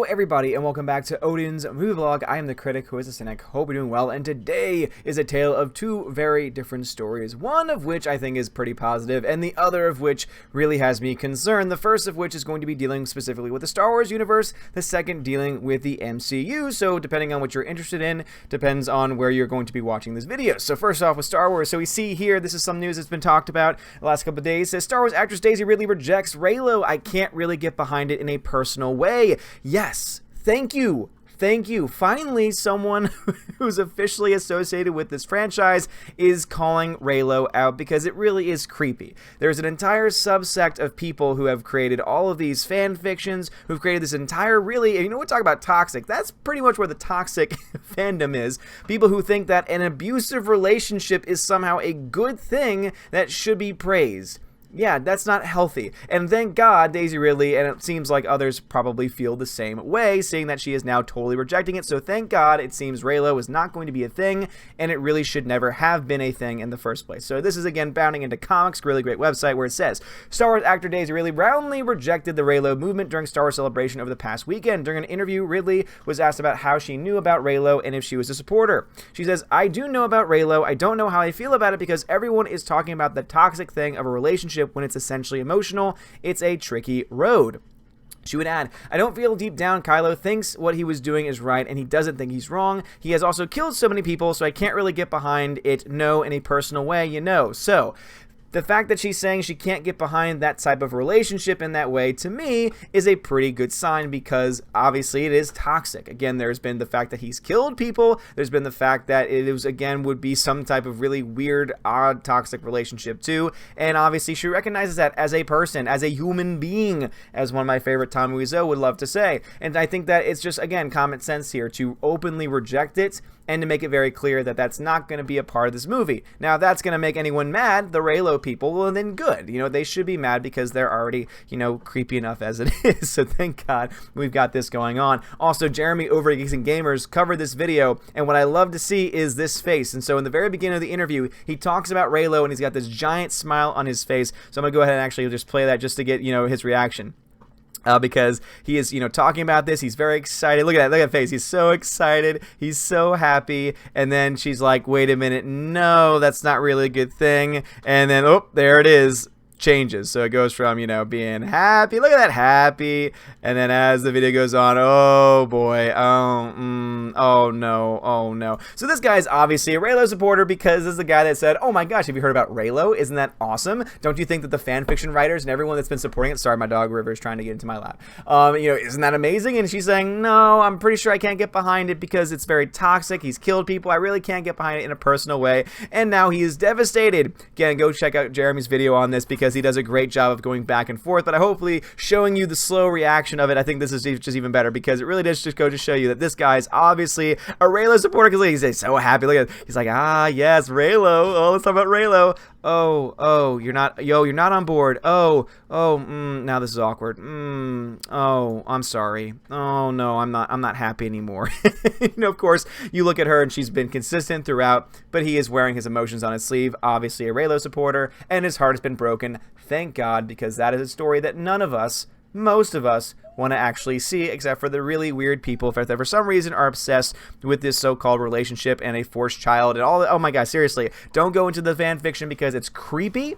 Hello everybody and welcome back to Odin's movie vlog. I am the critic who is a cynic. Hope you're doing well, and today is a tale of two very different stories, one of which I think is pretty positive and the other of which really has me concerned. The first of which is going to be dealing specifically with the Star Wars universe, the second dealing with the MCU, so depending on what you're interested in depends on where you're going to be watching this video. So first off with Star Wars, so we see here, this is some news that's been talked about the last couple of days. It says Star Wars actress Daisy Ridley rejects Reylo. I can't really get behind it in a personal way. Yes, thank you. Thank you. Finally, someone who's officially associated with this franchise is calling Reylo out, because it really is creepy. There's an entire subsect of people who have created all of these fan fictions, who've created this entire we talk about toxic. That's pretty much where the toxic fandom is. People who think that an abusive relationship is somehow a good thing that should be praised. Yeah, that's not healthy. And thank God Daisy Ridley, and it seems like others probably feel the same way, seeing that she is now totally rejecting it. So thank God it seems Reylo is not going to be a thing, and it really should never have been a thing in the first place. So this is again bounding into comics, really great website, where it says Star Wars actor Daisy Ridley roundly rejected the Reylo movement during Star Wars Celebration over the past weekend. During an interview, Ridley was asked about how she knew about Reylo and if she was a supporter. She says, "I do know about Reylo. I don't know how I feel about it because everyone is talking about the toxic thing of a relationship when it's essentially emotional. It's a tricky road." She would add, "I don't feel deep down Kylo thinks what he was doing is right, and he doesn't think he's wrong. He has also killed so many people, so I can't really get behind it, no, in a personal way, you know." So the fact that she's saying she can't get behind that type of relationship in that way, to me, is a pretty good sign, because obviously it is toxic. Again, there's been the fact that he's killed people. There's been the fact that it was, again, would be some type of really weird, odd, toxic relationship too. And obviously she recognizes that as a person, as a human being, as one of my favorite Tommy Wiseau would love to say. And I think that it's just, again, common sense here to openly reject it and to make it very clear that that's not going to be a part of this movie. Now, if that's going to make anyone mad, the Reylo people, well, then good. They should be mad because they're already, creepy enough as it is. So thank God we've got this going on. Also, Jeremy over at Geeks and Gamers covered this video, and what I love to see is this face. And so in the very beginning of the interview, he talks about Reylo, and he's got this giant smile on his face. So I'm going to go ahead and actually just play that just to get, his reaction. Because he is, talking about this. He's very excited. Look at that. Look at that face. He's so excited. He's so happy. And then she's like, wait a minute. No, that's not really a good thing. And then, oh, there it is. Changes. So it goes from, being happy. Look at that, happy. And then as the video goes on, oh boy. Oh no. So this guy is obviously a Reylo supporter, because this is the guy that said, oh my gosh, have you heard about Reylo? Isn't that awesome? Don't you think that the fan fiction writers and everyone that's been supporting it, sorry, my dog River is trying to get into my lap. Isn't that amazing? And she's saying, no, I'm pretty sure I can't get behind it because it's very toxic. He's killed people. I really can't get behind it in a personal way. And now he is devastated. Again, go check out Jeremy's video on this, because he does a great job of going back and forth, but I hopefully showing you the slow reaction of it. I think this is just even better, because it really does just go to show you that this guy is obviously a Reylo supporter, because he's so happy. Look at it. He's like, ah, yes, Reylo. Oh, let's talk about Reylo. Oh, you're not on board. Now this is awkward. Oh, I'm sorry. Oh no, I'm not happy anymore. Of course, you look at her and she's been consistent throughout, but he is wearing his emotions on his sleeve, obviously a Reylo supporter, and his heart has been broken. Thank God, because that is a story that none of us, most of us, want to actually see, except for the really weird people that for some reason are obsessed with this so-called relationship and a forced child and all that. Oh my God, seriously, don't go into the fan fiction, because it's creepy.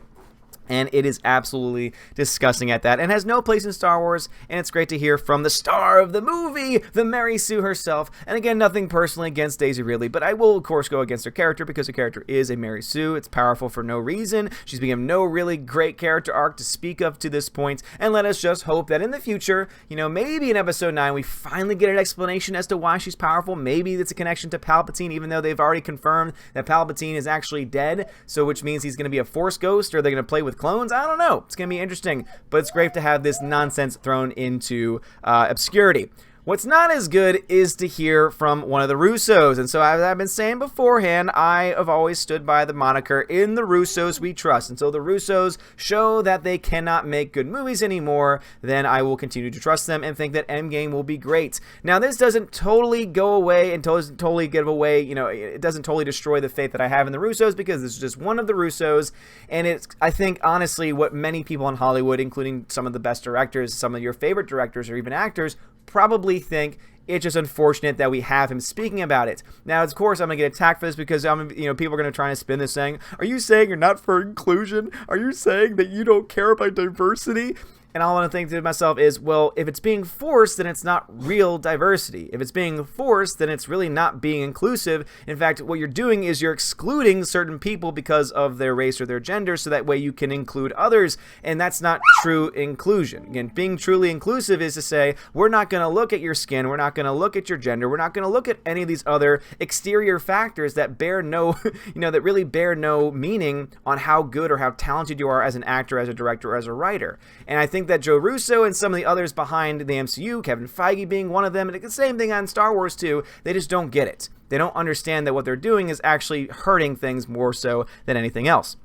And it is absolutely disgusting at that, and has no place in Star Wars. And it's great to hear from the star of the movie, the Mary Sue herself. And again, nothing personally against Daisy Ridley, but I will of course go against her character, because her character is a Mary Sue. It's powerful for no reason. She's become no really great character arc to speak of to this point. And let us just hope that in the future, maybe in episode 9, we finally get an explanation as to why she's powerful. Maybe it's a connection to Palpatine, even though they've already confirmed that Palpatine is actually dead. So which means he's going to be a Force ghost, or they're going to play with clones. I don't know. It's going to be interesting, but it's great to have this nonsense thrown into obscurity. What's not as good is to hear from one of the Russos. And so as I've been saying beforehand, I have always stood by the moniker, in the Russos we trust. And so the Russos show that they cannot make good movies anymore, then I will continue to trust them and think that Endgame will be great. Now, this doesn't totally go away and doesn't totally give away, it doesn't totally destroy the faith that I have in the Russos, because this is just one of the Russos. And it's, I think, honestly, what many people in Hollywood, including some of the best directors, some of your favorite directors or even actors, probably think it's just unfortunate that we have him speaking about it. Now, of course, I'm going to get attacked for this because people are going to try and spin this saying, are you saying you're not for inclusion? Are you saying that you don't care about diversity? And all I want to think to myself is, well, if it's being forced, then it's not real diversity. If it's being forced, then it's really not being inclusive. In fact, what you're doing is you're excluding certain people because of their race or their gender, so that way you can include others, and that's not true inclusion. Again, being truly inclusive is to say, we're not going to look at your skin, we're not going to look at your gender, we're not going to look at any of these other exterior factors that bear no, that really bear no meaning on how good or how talented you are as an actor, as a director, or as a writer. And I think that Joe Russo and some of the others behind the MCU, Kevin Feige being one of them, and the same thing on Star Wars too, they just don't get it. They don't understand that what they're doing is actually hurting things more so than anything else.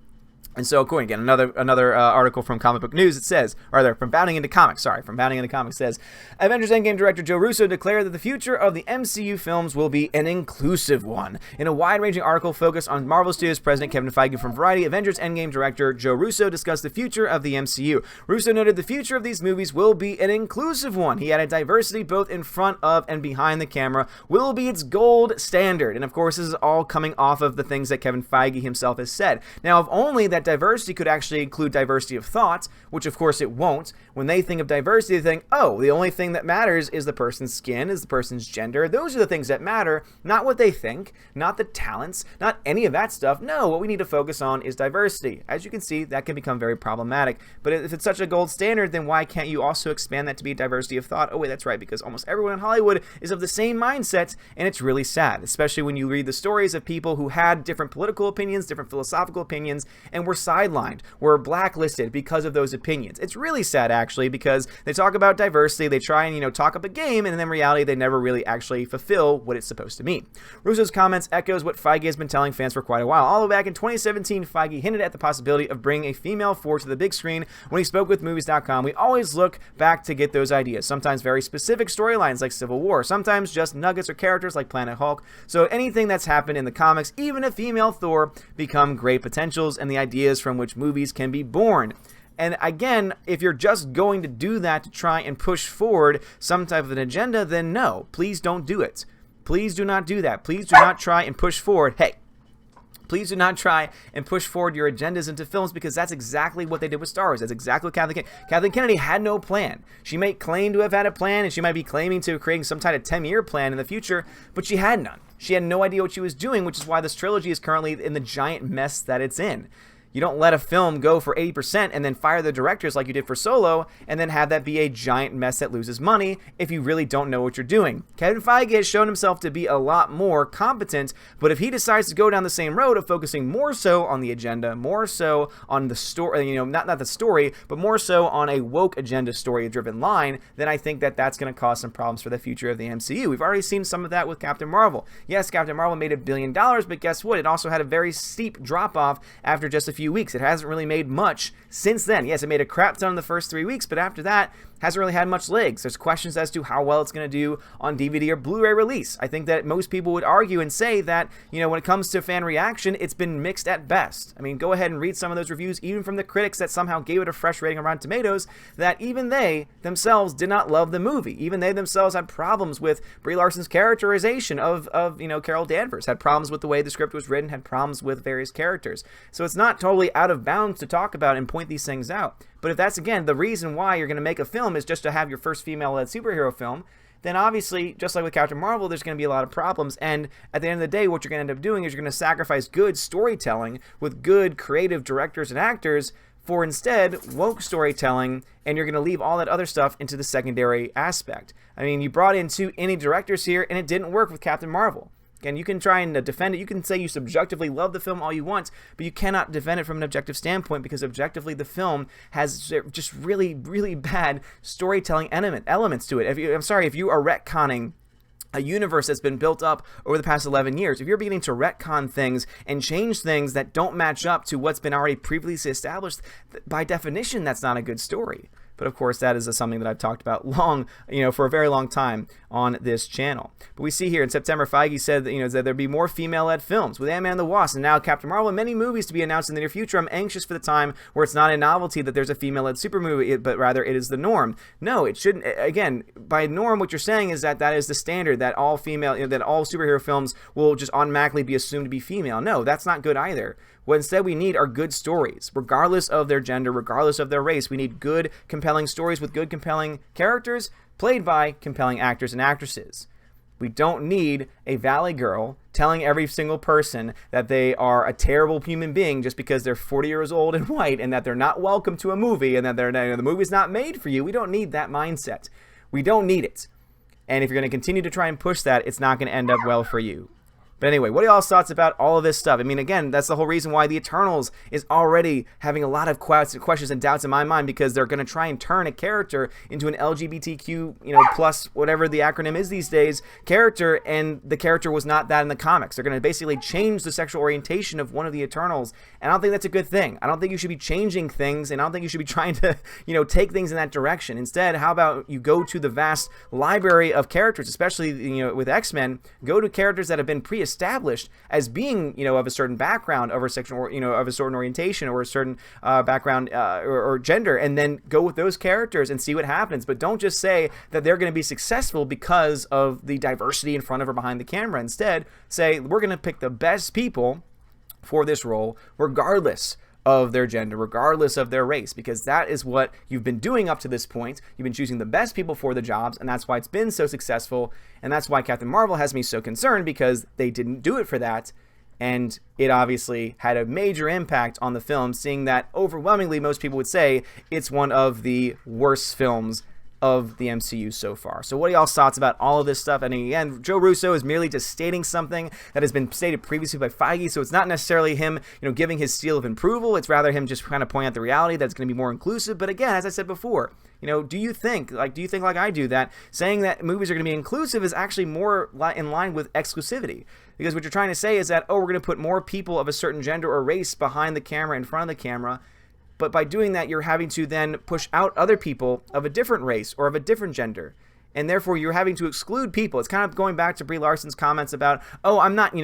And so, going again, another article from Comic Book News, it says, from Bounding Into Comics, says, Avengers Endgame director Joe Russo declared that the future of the MCU films will be an inclusive one. In a wide-ranging article focused on Marvel Studios president Kevin Feige from Variety, Avengers Endgame director Joe Russo discussed the future of the MCU. Russo noted the future of these movies will be an inclusive one. He added diversity both in front of and behind the camera will be its gold standard. And of course, this is all coming off of the things that Kevin Feige himself has said. Now, if only that diversity could actually include diversity of thought, which of course it won't. When they think of diversity, they think, oh, the only thing that matters is the person's skin, is the person's gender. Those are the things that matter, not what they think, not the talents, not any of that stuff. No, what we need to focus on is diversity. As you can see, that can become very problematic. But if it's such a gold standard, then why can't you also expand that to be diversity of thought? Oh wait, that's right, because almost everyone in Hollywood is of the same mindset, and it's really sad, especially when you read the stories of people who had different political opinions, different philosophical opinions, and were sidelined, were blacklisted because of those opinions. It's really sad, actually, because they talk about diversity, they try and, talk up a game, and then in reality, they never really actually fulfill what it's supposed to mean. Russo's comments echoes what Feige has been telling fans for quite a while. All the way back in 2017, Feige hinted at the possibility of bringing a female forward to the big screen when he spoke with Movies.com. We always look back to get those ideas, sometimes very specific storylines like Civil War, sometimes just nuggets or characters like Planet Hulk. So anything that's happened in the comics, even a female Thor, become great potentials and the ideas from which movies can be born. And again, if you're just going to do that to try and push forward some type of an agenda, then no, please don't do it. Please do not do that. Please do not try and push forward. Please do not try and push forward your agendas into films, because that's exactly what they did with Star Wars. That's exactly what Kathleen Kennedy had no plan. She may claim to have had a plan, and she might be claiming to creating some kind of 10-year plan in the future, but she had none. She had no idea what she was doing, which is why this trilogy is currently in the giant mess that it's in. You don't let a film go for 80% and then fire the directors like you did for Solo and then have that be a giant mess that loses money if you really don't know what you're doing. Kevin Feige has shown himself to be a lot more competent, but if he decides to go down the same road of focusing more so on the agenda, more so on the story, not the story, but more so on a woke agenda story-driven line, then I think that that's going to cause some problems for the future of the MCU. We've already seen some of that with Captain Marvel. Yes, Captain Marvel made $1 billion, but guess what? It also had a very steep drop-off after just a few weeks. It hasn't really made much since then. Yes, it made a crap ton in the first 3 weeks, but after that, hasn't really had much legs. There's questions as to how well it's going to do on DVD or Blu-ray release. I think that most people would argue and say that, when it comes to fan reaction, it's been mixed at best. I mean, go ahead and read some of those reviews, even from the critics that somehow gave it a fresh rating on Rotten Tomatoes, that even they themselves did not love the movie. Even they themselves had problems with Brie Larson's characterization of Carol Danvers, had problems with the way the script was written, had problems with various characters. So it's not totally out of bounds to talk about and point these things out. But if that's, again, the reason why you're going to make a film is just to have your first female-led superhero film, then obviously, just like with Captain Marvel, there's going to be a lot of problems. And at the end of the day, what you're going to end up doing is you're going to sacrifice good storytelling with good creative directors and actors for instead woke storytelling, and you're going to leave all that other stuff into the secondary aspect. I mean, you brought in two indie directors here, and it didn't work with Captain Marvel. Again, you can try and defend it. You can say you subjectively love the film all you want, but you cannot defend it from an objective standpoint, because objectively the film has just really, really bad storytelling elements to it. If you are retconning a universe that's been built up over the past 11 years, if you're beginning to retcon things and change things that don't match up to what's been already previously established, by definition, that's not a good story. But of course, that is something that I've talked about for a very long time on this channel. But we see here in September, Feige said that, that there'd be more female-led films with Ant-Man and the Wasp, and now Captain Marvel, and many movies to be announced in the near future. I'm anxious for the time where it's not a novelty that there's a female-led super movie, but rather it is the norm. No, it shouldn't. Again, by norm, what you're saying is that is the standard, that all female, that all superhero films will just automatically be assumed to be female. No, that's not good either. What instead we need are good stories, regardless of their gender, regardless of their race. We need good, compelling stories with good, compelling characters played by compelling actors and actresses. We don't need a Valley Girl telling every single person that they are a terrible human being just because they're 40 years old and white, and that they're not welcome to a movie, and that the movie's not made for you. We don't need that mindset. We don't need it. And if you're going to continue to try and push that, it's not going to end up well for you. But anyway, what are y'all's thoughts about all of this stuff? I mean, again, that's the whole reason why the Eternals is already having a lot of questions and doubts in my mind, because they're going to try and turn a character into an LGBTQ, plus whatever the acronym is these days, character, and the character was not that in the comics. They're going to basically change the sexual orientation of one of the Eternals, and I don't think that's a good thing. I don't think you should be changing things, and I don't think you should be trying to, take things in that direction. Instead, how about you go to the vast library of characters, especially, with X-Men, go to characters that have been pre-established as being, of a certain background, of a sexual, of a certain orientation, or a certain background or gender, and then go with those characters and see what happens. But don't just say that they're going to be successful because of the diversity in front of or behind the camera. Instead, say we're going to pick the best people for this role, regardless of their gender, regardless of their race, because that is what you've been doing up to this point. You've been choosing the best people for the jobs, and that's why it's been so successful, and that's why Captain Marvel has me so concerned, because they didn't do it for that, and it obviously had a major impact on the film, seeing that overwhelmingly most people would say it's one of the worst films of the MCU so far. So what are y'all's thoughts about all of this stuff? And again, Joe Russo is merely just stating something that has been stated previously by Feige, so it's not necessarily him, giving his seal of approval. It's rather him just kind of pointing out the reality that it's going to be more inclusive. But again, as I said before, do you think like I do, that saying that movies are going to be inclusive is actually more in line with exclusivity? Because what you're trying to say is that, oh, we're going to put more people of a certain gender or race behind the camera, in front of the camera, but by doing that, you're having to then push out other people of a different race or of a different gender. And therefore, you're having to exclude people. It's kind of going back to Brie Larson's comments about, oh, I'm not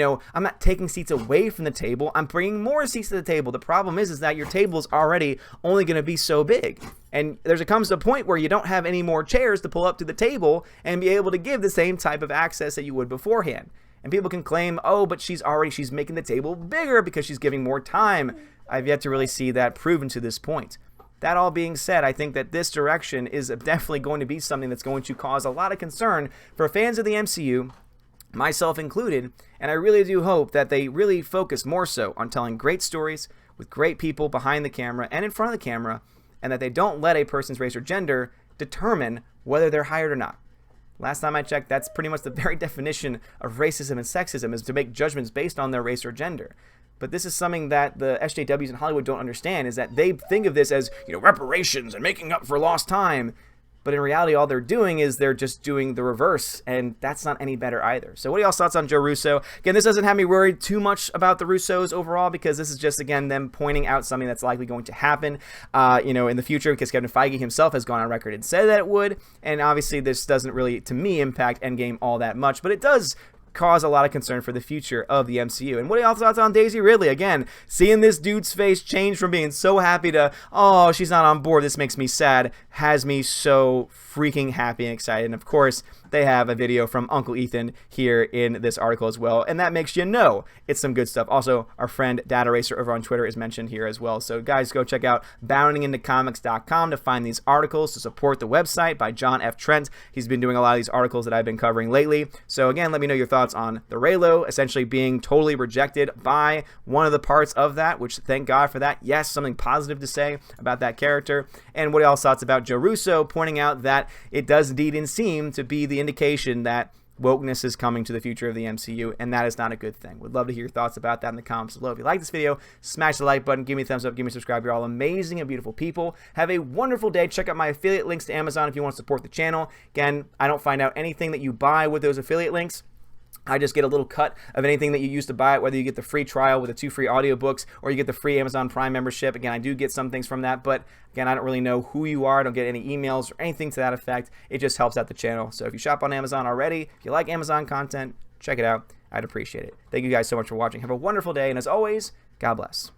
taking seats away from the table. I'm bringing more seats to the table. The problem is that your table is already only going to be so big. And comes a point where you don't have any more chairs to pull up to the table and be able to give the same type of access that you would beforehand. And people can claim, oh, but she's making the table bigger because she's giving more time. I've yet to really see that proven to this point. That all being said, I think that this direction is definitely going to be something that's going to cause a lot of concern for fans of the MCU, myself included, and I really do hope that they really focus more so on telling great stories with great people behind the camera and in front of the camera, and that they don't let a person's race or gender determine whether they're hired or not. Last time I checked, that's pretty much the very definition of racism and sexism, is to make judgments based on their race or gender. But this is something that the SJWs in Hollywood don't understand, is that they think of this as, reparations and making up for lost time. But in reality, all they're doing is they're just doing the reverse, and that's not any better either. So what are y'all's thoughts on Joe Russo? Again, this doesn't have me worried too much about the Russos overall, because this is just, again, them pointing out something that's likely going to happen, in the future, because Kevin Feige himself has gone on record and said that it would. And obviously, this doesn't really, to me, impact Endgame all that much, but it does cause a lot of concern for the future of the MCU. And what are y'all's thoughts on Daisy Ridley? Again, seeing this dude's face change from being so happy to, oh, she's not on board, this makes me sad, has me so freaking happy and excited. And of course, they have a video from Uncle Ethan here in this article as well, and that makes you know it's some good stuff. Also, our friend Data Racer over on Twitter is mentioned here as well. So guys, go check out boundingintocomics.com to find these articles, to support the website by John F. Trent. He's been doing a lot of these articles that I've been covering lately. So again, let me know your thoughts on the Reylo essentially being totally rejected by one of the parts of that, which thank God for that. Yes, something positive to say about that character. And what are y'all's thoughts about Joe Russo pointing out that it does indeed seem to be the indication that wokeness is coming to the future of the MCU, and that is not a good thing. Would love to hear your thoughts about that in the comments below. If you like this video, smash the like button, give me a thumbs up, give me a subscribe. You're all amazing and beautiful people. Have a wonderful day. Check out my affiliate links to Amazon if you want to support the channel. Again, I don't find out anything that you buy with those affiliate links. I just get a little cut of anything that you use to buy it, whether you get the free trial with the 2 free audiobooks or you get the free Amazon Prime membership. Again, I do get some things from that, but again, I don't really know who you are. I don't get any emails or anything to that effect. It just helps out the channel. So if you shop on Amazon already, if you like Amazon content, check it out. I'd appreciate it. Thank you guys so much for watching. Have a wonderful day, and as always, God bless.